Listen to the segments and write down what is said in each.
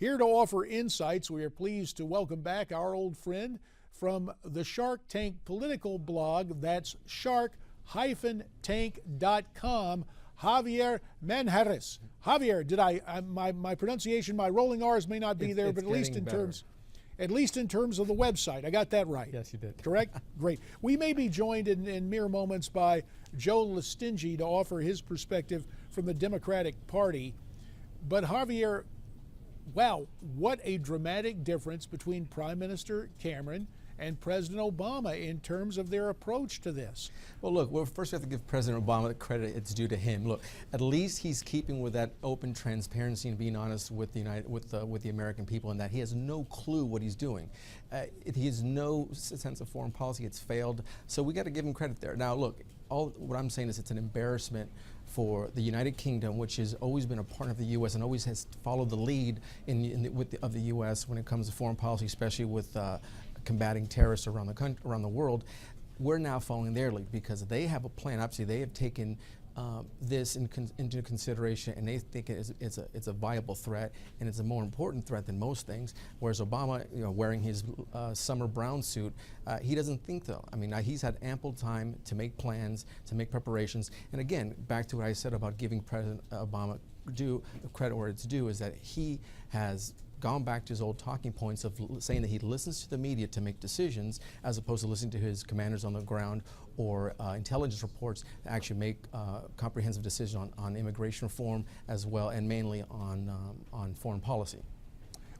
Here to offer insights, we are pleased to welcome back our old friend from the Shark Tank political blog. That's shark-tank.com, Javier Manjarres. Javier, my pronunciation, my rolling R's may not be there, but at least in terms of the website, I got that right. Yes, you did. Correct? Great. We may be joined in mere moments by Joe Listingi to offer his perspective from the Democratic Party. But Javier, wow, what a dramatic difference between Prime Minister Cameron and President Obama in terms of their approach to this. Well, look, first we have to give President Obama the credit it's due to him. Look, at least he's keeping with that open transparency and being honest with the American people, and that he has no clue what he's doing. He has no sense of foreign policy. It's failed. So we got to give him credit there. Now, look, what I'm saying is it's an embarrassment for the United Kingdom, which has always been a partner of the U.S. and always has followed the lead of the U.S. when it comes to foreign policy, especially with combating terrorists around the world. We're now following their lead because they have a plan. Obviously, they have taken this into consideration, and they think it's a viable threat, and it's a more important threat than most things. Whereas Obama, wearing his summer brown suit, he doesn't think though. I mean, he's had ample time to make plans, to make preparations. And again, back to what I said about giving President Obama credit where it's due, is that he has gone back to his old talking points of saying that he listens to the media to make decisions as opposed to listening to his commanders on the ground or intelligence reports to actually make comprehensive decisions on immigration reform as well, and mainly on foreign policy.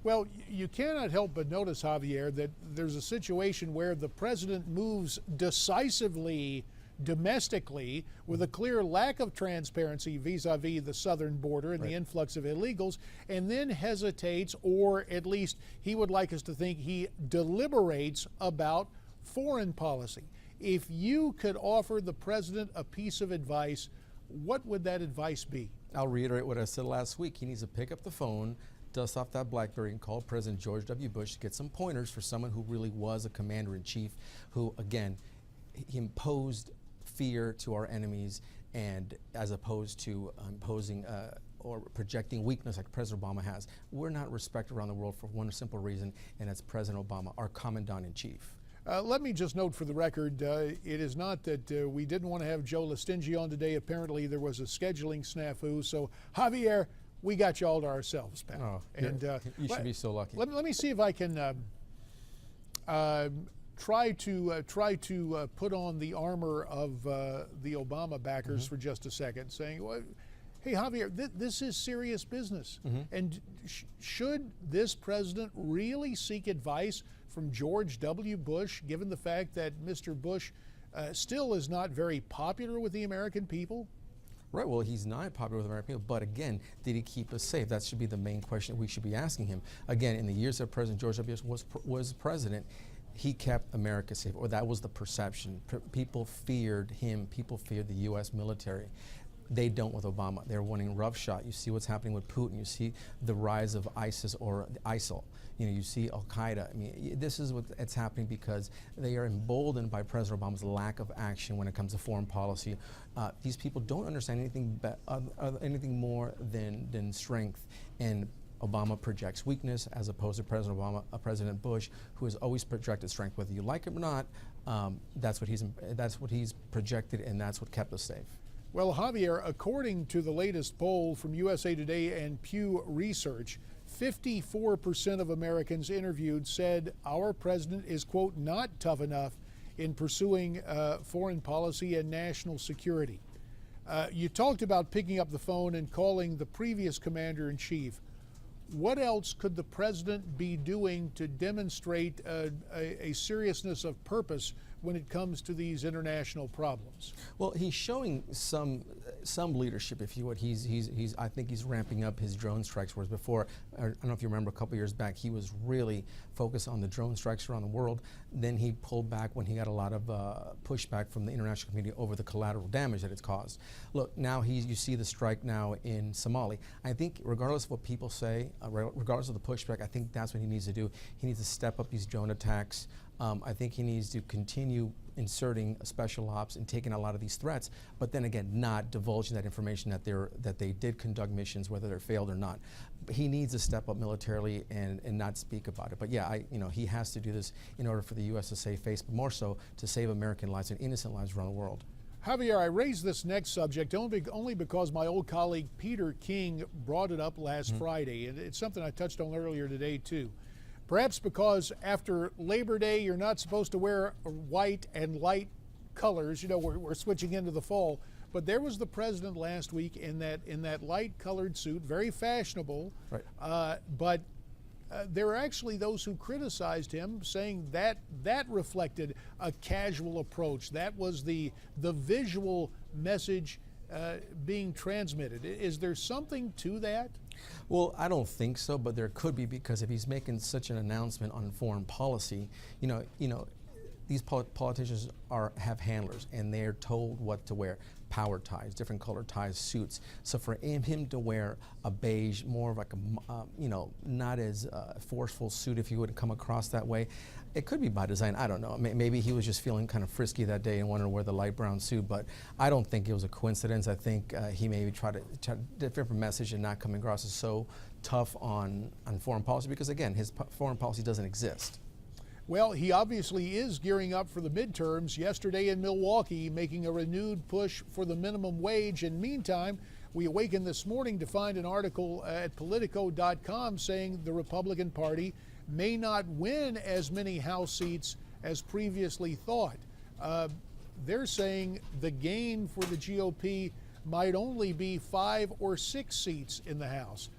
Well, you cannot help but notice, Javier, that there's a situation where the president moves decisively domestically with a clear lack of transparency vis-a-vis the southern border and the influx of illegals, and then hesitates, or at least he would like us to think he deliberates about foreign policy. If you could offer the president a piece of advice, what would that advice be? I'll reiterate what I said last week. He needs to pick up the phone, dust off that BlackBerry, and call President George W. Bush to get some pointers for someone who really was a commander-in-chief, who, again, he imposed fear to our enemies, and as opposed to imposing or projecting weakness like President Obama has. We're not respected around the world for one simple reason, and that's President Obama, our commandant-in-chief. Let me just note for the record, it is not that we didn't want to have Joe Listingi on today. Apparently there was a scheduling snafu. So Javier, we got you all to ourselves, pal. Oh, and you should be so lucky. Let me see if I can try to put on the armor of the Obama backers for just a second, saying, well, hey, Javier, this is serious business. And should this president really seek advice from George W. Bush, given the fact that Mr. Bush still is not very popular with the American people? Right, well, he's not popular with American people, but again, did he keep us safe? That should be the main question we should be asking him. Again, in the years that President George W. Bush was president, he kept America safe, or that was the perception. People feared him. People feared the U.S. military. They don't with Obama. They're wanting roughshod. You see what's happening with Putin. You see the rise of ISIS or ISIL. You see Al-Qaeda. I mean, this is what's happening because they are emboldened by President Obama's lack of action when it comes to foreign policy. These people don't understand anything more than strength. And Obama projects weakness as opposed to President Obama, President Bush, who has always projected strength. Whether you like him or not, that's what he's projected, and that's what kept us safe. Well, Javier, according to the latest poll from USA Today and Pew Research, 54% of Americans interviewed said our president is, quote, not tough enough in pursuing foreign policy and national security. You talked about picking up the phone and calling the previous commander-in-chief. What else could the president be doing to demonstrate a seriousness of purpose when it comes to these international problems? Well, he's showing some leadership, if you would. I think he's ramping up his drone strikes, whereas before, I don't know if you remember, a couple years back, he was really focused on the drone strikes around the world. Then he pulled back when he got a lot of pushback from the international community over the collateral damage that it's caused. Look, now you see the strike now in Somalia. I think regardless of what people say, regardless of the pushback, I think that's what he needs to do. He needs to step up these drone attacks I think he needs to continue inserting special ops and taking a lot of these threats, but then again, not divulging that information that they did conduct missions, whether they're failed or not. But he needs to step up militarily and not speak about it. But yeah, he has to do this in order for the U.S. to save face, but more so to save American lives and innocent lives around the world. Javier, I raised this next subject only because my old colleague Peter King brought it up last Friday, and it's something I touched on earlier today too. Perhaps because after Labor Day, you're not supposed to wear white and light colors. You know, we're switching into the fall. But there was the president last week in that light-colored suit, very fashionable. Right. But there are actually those who criticized him, saying that reflected a casual approach. That was the visual message being transmitted. Is there something to that? Well, I don't think so, but there could be, because if he's making such an announcement on foreign policy, you know, these politicians have handlers, and they're told what to wear. Power ties, different color ties, suits. So for him to wear a beige, more of like a, not as forceful suit, if you would come across that way, it could be by design. I don't know. Maybe he was just feeling kind of frisky that day and wanted to wear the light brown suit, but I don't think it was a coincidence. I think he maybe tried a different message and not coming across as so tough on foreign policy, because again, his foreign policy doesn't exist. Well, he obviously is gearing up for the midterms. Yesterday in Milwaukee, making a renewed push for the minimum wage. And meantime, we awakened this morning to find an article at Politico.com saying the Republican Party may not win as many House seats as previously thought. They're saying the gain for the GOP might only be 5 or 6 seats in the House.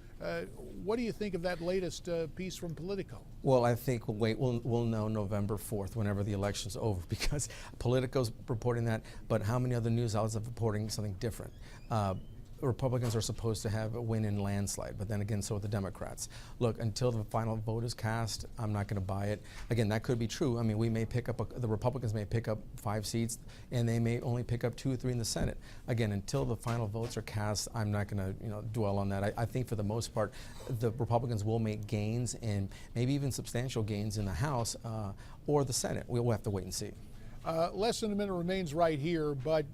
What do you think of that latest piece from Politico? Well, I think we'll know November 4th, whenever the election's over, because Politico's reporting that, but how many other news outlets are reporting something different? Republicans are supposed to have a win in landslide, but then again, so are the Democrats. Look, until the final vote is cast, I'm not going to buy it. Again, that could be true. I mean, we may pick up, the Republicans may pick up 5 seats, and they may only pick up 2 or 3 in the Senate. Again, until the final votes are cast, I'm not going to, dwell on that. I think for the most part, the Republicans will make gains, and maybe even substantial gains in the House or the Senate. We'll have to wait and see. Less than a minute remains right here, but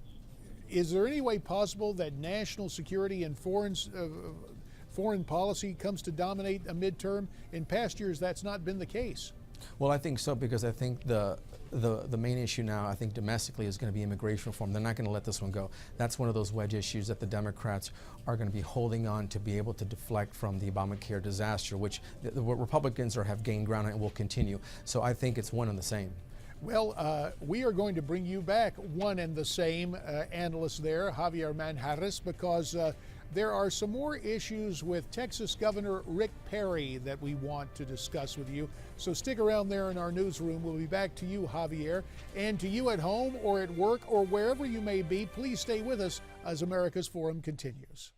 is there any way possible that national security and foreign policy comes to dominate a midterm? In past years, that's not been the case. Well, I think so, because I think the main issue now, I think domestically, is going to be immigration reform. They're not going to let this one go. That's one of those wedge issues that the Democrats are going to be holding on to be able to deflect from the Obamacare disaster, which the Republicans have gained ground on and will continue. So I think it's one and the same. Well, we are going to bring you back one and the same analyst there, Javier Manjarres, because there are some more issues with Texas Governor Rick Perry that we want to discuss with you. So stick around there in our newsroom. We'll be back to you, Javier, and to you at home or at work or wherever you may be. Please stay with us as America's Forum continues.